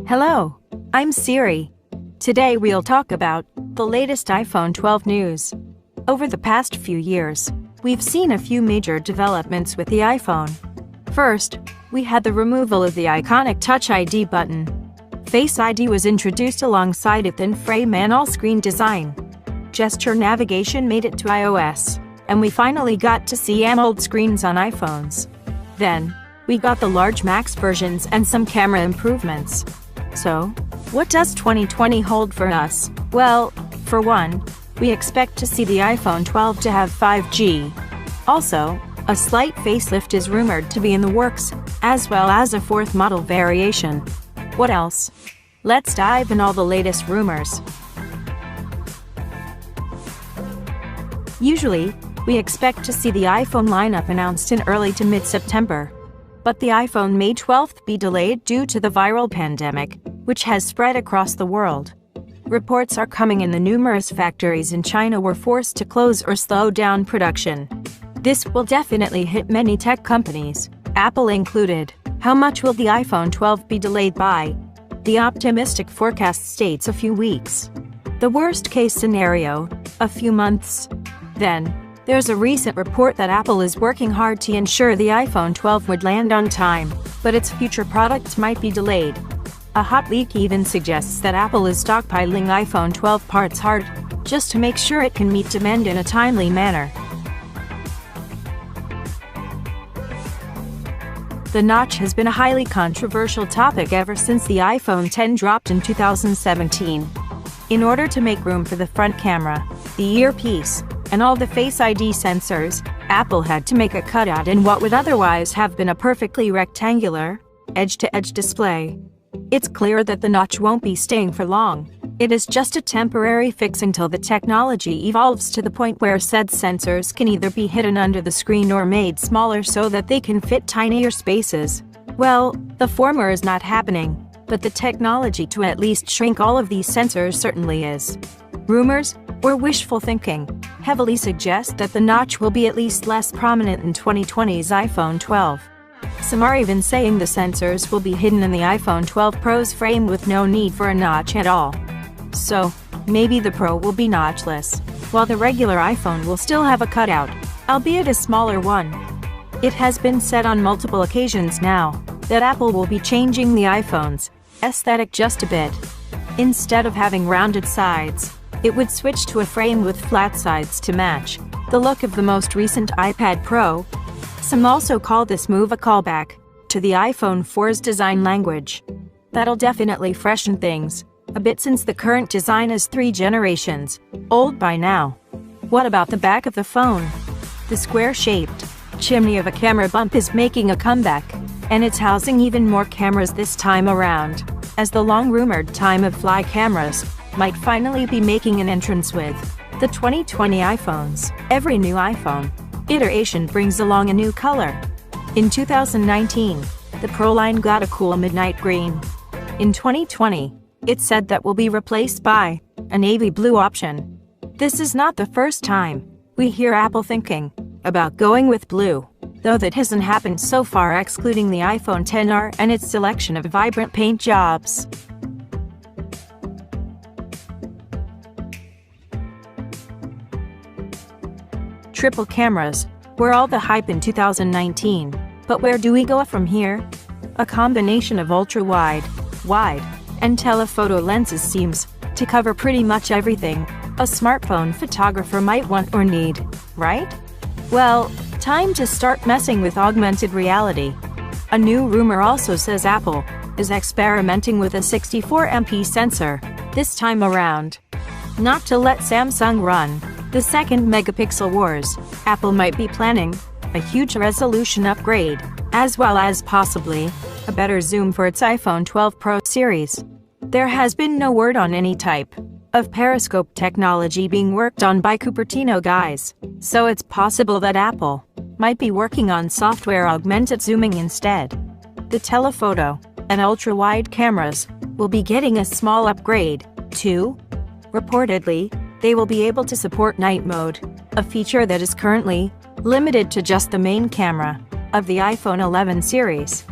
Hello, I'm Siri. Today we'll talk about the latest iPhone 12 news. Over the past few years, we've seen a few major developments with the iPhone. First, we had the removal of the iconic Touch ID button. Face ID was introduced alongside a thin frame and all-screen design. Gesture navigation made it to iOS, and we finally got to see AMOLED screens on iPhones. Then, we got the large Max versions and some camera improvements. So, what does 2020 hold for us? Well, for one, we expect to see the iPhone 12 to have 5G. Also, a slight facelift is rumored to be in the works, as well as a fourth model variation. What else? Let's dive in all the latest rumors. Usually, we expect to see the iPhone lineup announced in early to mid-September. But the iPhone May 12th be delayed due to the viral pandemic, which has spread across the world. Reports are coming in that numerous factories in China were forced to close or slow down production. This will definitely hit many tech companies, Apple included. How much will the iPhone 12 be delayed by? The optimistic forecast states a few weeks. The worst-case scenario, a few months. Then, there's a recent report that Apple is working hard to ensure the iPhone 12 would land on time, but its future products might be delayed. A hot leak even suggests that Apple is stockpiling iPhone 12 parts hard, just to make sure it can meet demand in a timely manner. The notch has been a highly controversial topic ever since the iPhone X dropped in 2017. In order to make room for the front camera, the earpiece, and all the Face ID sensors, Apple had to make a cutout in what would otherwise have been a perfectly rectangular, edge-to-edge display. It's clear that the notch won't be staying for long. It is just a temporary fix until the technology evolves to the point where said sensors can either be hidden under the screen or made smaller so that they can fit tinier spaces. Well, the former is not happening, but the technology to at least shrink all of these sensors certainly is. Rumors, or wishful thinking, heavily suggest that the notch will be at least less prominent in 2020's iPhone 12. Some are even saying the sensors will be hidden in the iPhone 12 Pro's frame with no need for a notch at all. So, maybe the Pro will be notchless, while the regular iPhone will still have a cutout, albeit a smaller one. It has been said on multiple occasions now that Apple will be changing the iPhone's aesthetic just a bit. Instead of having rounded sides, it would switch to a frame with flat sides to match the look of the most recent iPad Pro. Some also call this move a callback to the iPhone 4's design language. That'll definitely freshen things a bit since the current design is 3 generations old by now. What about the back of the phone? The square-shaped chimney of a camera bump is making a comeback, and it's housing even more cameras this time around, as the long-rumored time-of-flight cameras might finally be making an entrance with the 2020 iPhones. Every new iPhone iteration brings along a new color. In 2019, the Pro line got a cool midnight green. In 2020, it's said that will be replaced by a navy blue option. This is not the first time we hear Apple thinking about going with blue, though that hasn't happened so far, excluding the iPhone XR and its selection of vibrant paint jobs. Triple cameras were all the hype in 2019, but where do we go from here? A combination of ultra-wide, wide, and telephoto lenses seems to cover pretty much everything a smartphone photographer might want or need, right? Well, time to start messing with augmented reality. A new rumor also says Apple is experimenting with a 64MP sensor this time around. Not to let Samsung run the second megapixel wars, Apple might be planning a huge resolution upgrade, as well as possibly a better zoom for its iPhone 12 Pro series. There has been no word on any type of periscope technology being worked on by Cupertino guys, so it's possible that Apple might be working on software-augmented zooming instead. The telephoto and ultra-wide cameras will be getting a small upgrade, too. Reportedly, they will be able to support night mode, a feature that is currently limited to just the main camera of the iPhone 11 series.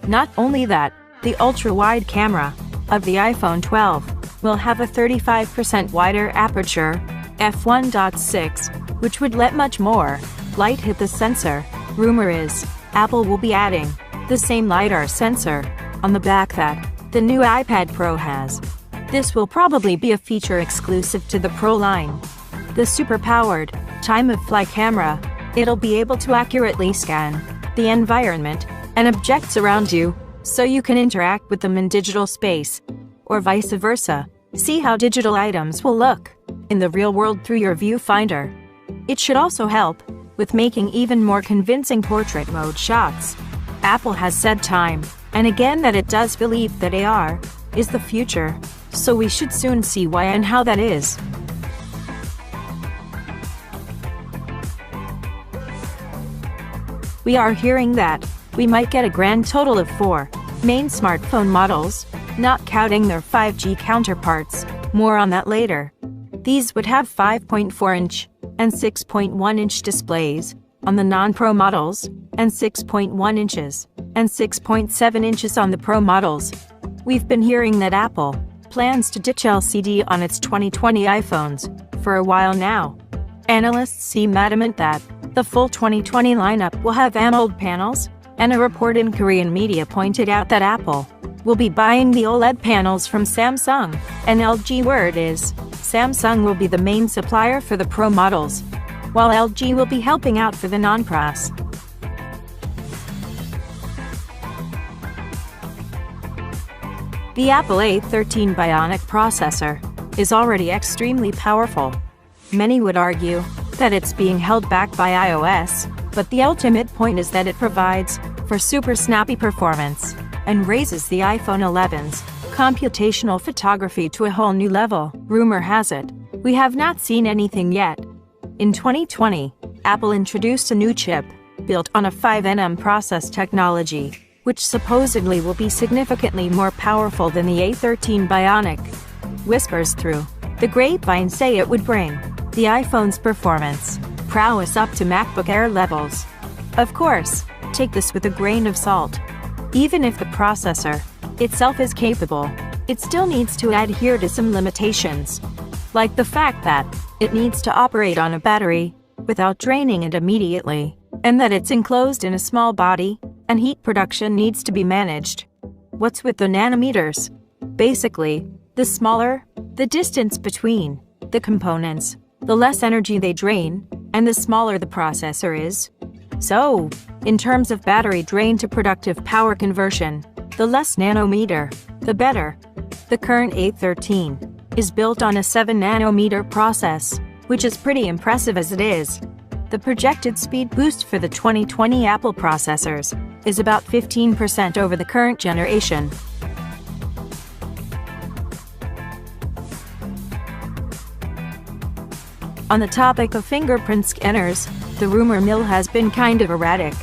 Not only that, the ultra-wide camera of the iPhone 12 will have a 35% wider aperture, f1.6, which would let much more light hit the sensor. Rumor is, Apple will be adding the same LiDAR sensor on the back that the new iPad Pro has. This will probably be a feature exclusive to the Pro line. The super-powered time-of-flight camera, it'll be able to accurately scan the environment and objects around you, so you can interact with them in digital space, or vice versa. See how digital items will look in the real world through your viewfinder. It should also help with making even more convincing portrait mode shots. Apple has said time and again that it does believe that AR is the future, so we should soon see why and how that is. We are hearing that we might get a grand total of 4 main smartphone models, not counting their 5G counterparts. More on that later. These would have 5.4-inch and 6.1-inch displays on the non-Pro models, and 6.1 inches and 6.7 inches on the Pro models. We've been hearing that Apple plans to ditch LCD on its 2020 iPhones for a while now. Analysts seem adamant that the full 2020 lineup will have AMOLED panels, and a report in Korean media pointed out that Apple will be buying the OLED panels from Samsung and LG. Word is, Samsung will be the main supplier for the Pro models, while LG will be helping out for the non-Pros. The Apple A13 Bionic processor is already extremely powerful. Many would argue that it's being held back by iOS, but the ultimate point is that it provides for super snappy performance and raises the iPhone 11's computational photography to a whole new level. Rumor has it, we have not seen anything yet. In 2020, Apple introduced a new chip built on a 5nm process technology, which supposedly will be significantly more powerful than the A13 Bionic. Whispers through the grapevine say it would bring the iPhone's performance prowess up to MacBook Air levels. Of course, take this with a grain of salt. Even if the processor itself is capable, it still needs to adhere to some limitations, like the fact that it needs to operate on a battery without draining it immediately, and that it's enclosed in a small body, and heat production needs to be managed. What's with the nanometers? Basically, the smaller the distance between the components, the less energy they drain, and the smaller the processor is. So, in terms of battery drain to productive power conversion, the less nanometer, the better. The current A13 is built on a 7nm process, which is pretty impressive as it is. The projected speed boost for the 2020 Apple processors is about 15% over the current generation. On the topic of fingerprint scanners, the rumor mill has been kind of erratic.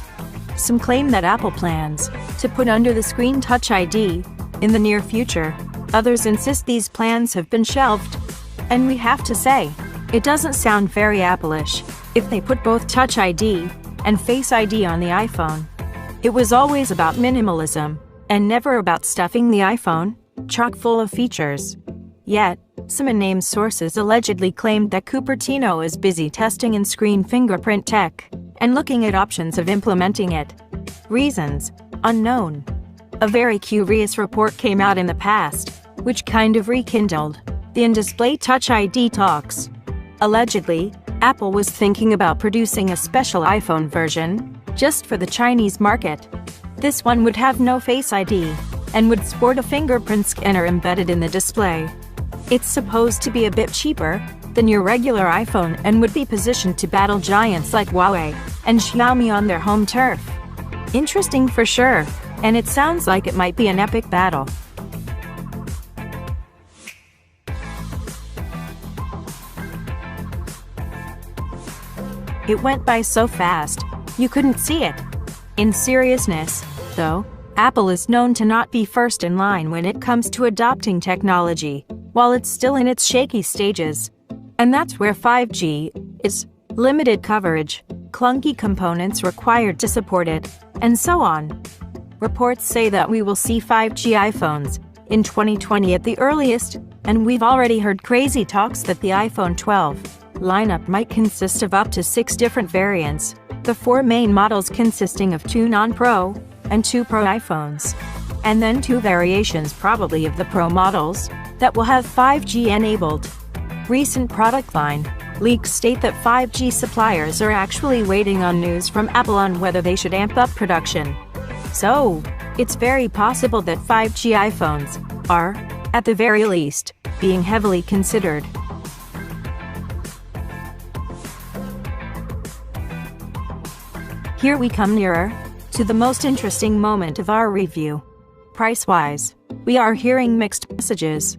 Some claim that Apple plans to put under the screen Touch ID in the near future. Others insist these plans have been shelved. And we have to say, it doesn't sound very Apple-ish if they put both Touch ID and Face ID on the iPhone. It was always about minimalism, and never about stuffing the iPhone chock full of features. Yet, some unnamed sources allegedly claimed that Cupertino is busy testing in-screen fingerprint tech and looking at options of implementing it. Reasons unknown. A very curious report came out in the past, which kind of rekindled the in-display Touch ID talks. Allegedly, Apple was thinking about producing a special iPhone version just for the Chinese market. This one would have no Face ID and would sport a fingerprint scanner embedded in the display. It's supposed to be a bit cheaper than your regular iPhone and would be positioned to battle giants like Huawei and Xiaomi on their home turf. Interesting for sure, and it sounds like it might be an epic battle. It went by so fast, you couldn't see it. In seriousness, though, Apple is known to not be first in line when it comes to adopting technology, while it's still in its shaky stages. And that's where 5G is: limited coverage, clunky components required to support it, and so on. Reports say that we will see 5G iPhones in 2020 at the earliest, and we've already heard crazy talks that the iPhone 12 lineup might consist of up to 6 different variants, the 4 main models consisting of 2 non-Pro and 2 Pro iPhones, and then 2 variations probably of the Pro models that will have 5G enabled. Recent product line leaks state that 5G suppliers are actually waiting on news from Apple on whether they should amp up production. So, it's very possible that 5G iPhones are, at the very least, being heavily considered. Here we come nearer to the most interesting moment of our review. Price-wise, we are hearing mixed messages.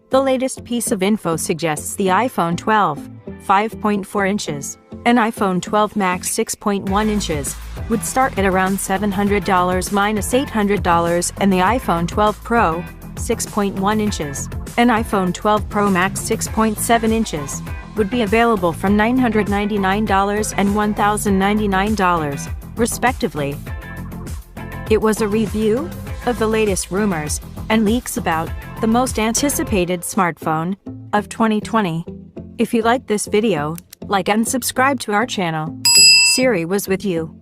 The latest piece of info suggests the iPhone 12, 5.4 inches, and iPhone 12 Max 6.1 inches would start at around $700 minus $800, and the iPhone 12 Pro, 6.1 inches, and iPhone 12 Pro Max 6.7 inches would be available from $999 and $1,099, respectively. It was a review of the latest rumors and leaks about the most anticipated smartphone of 2020. If you liked this video, like and subscribe to our channel. Siri was with you.